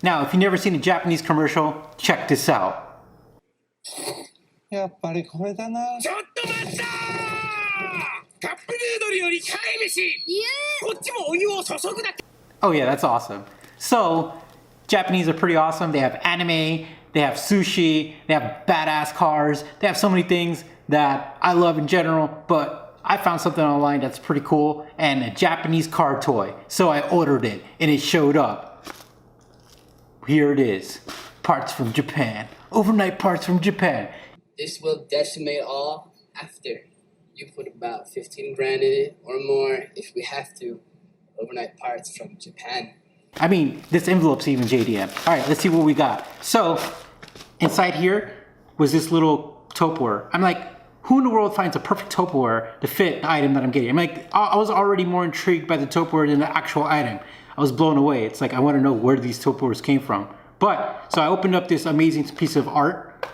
Now, if you've never seen a Japanese commercial, check this out. やっぱりこれだな。ちょっと待ったー！カップヌードルより辛い飯。こっちもお湯を注ぐだけ。 Oh yeah, that's awesome. So, Japanese are pretty awesome. They have anime, they have sushi, they have badass cars. They have so many things that I love in general, but I found something online that's pretty cool and a Japanese car toy. So I ordered it and it showed up. Here it is. Parts from Japan. Overnight parts from Japan. This will decimate all after you put about 15 grand in it or more if we have to. Overnight parts from Japan. I mean, this envelope's even JDM. All right, let's see what we got. So, inside here was this little Tupperware. I'm like, who in the world finds a perfect Tupperware to fit the item that I'm getting? I'm like, I was already more intrigued by the Tupperware than the actual item. I was blown away. It's like, I want to know where these Tupperwares came from. But, so I opened up this amazing piece of art,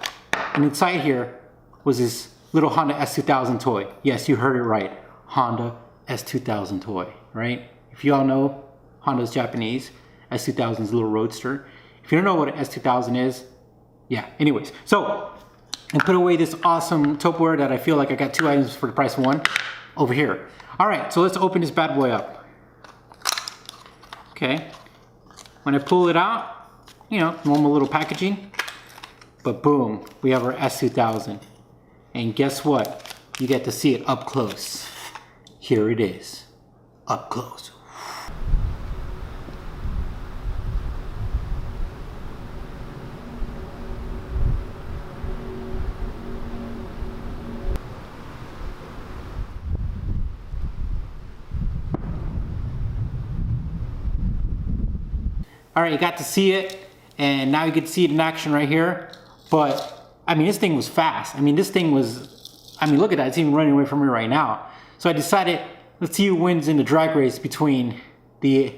and inside here was this little Honda S2000 toy. Yes, you heard it right. Honda S2000 toy, right? If you all know, Honda's Japanese. S2000 is a little roadster. If you don't know what an S2000 is, yeah, anyways. So, and put away this awesome Tupperware that I feel like I got two items for the price of one over here. All right, so let's open this bad boy up. Okay, when I pull it out, you know, normal little packaging, but boom, we have our S2000. And guess what? You get to see it up close. Here it is, up close. All right, you got to see it, and now you get to see it in action right here. But, I mean, this thing was fast. I mean, this thing was, I mean, look at that. It's even running away from me right now. So I decided, let's see who wins in the drag race between the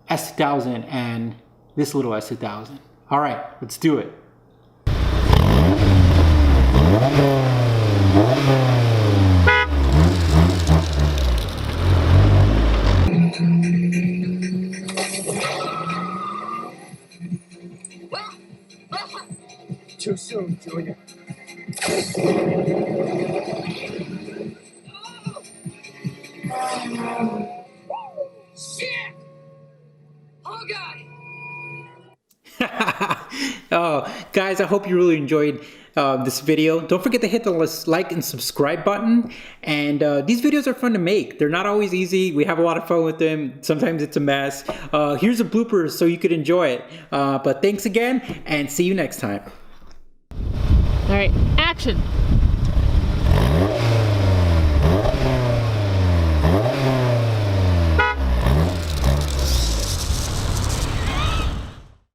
S2000 and this little S2000. All right, let's do it. Too soon, Junior. Shit! Oh God! Oh, guys, I hope you really enjoyed this video. Don't forget to hit the like and subscribe button. And these videos are fun to make. They're not always easy. We have a lot of fun with them. Sometimes it's a mess. Here's a blooper so you could enjoy it. But thanks again, and see you next time. All right, action.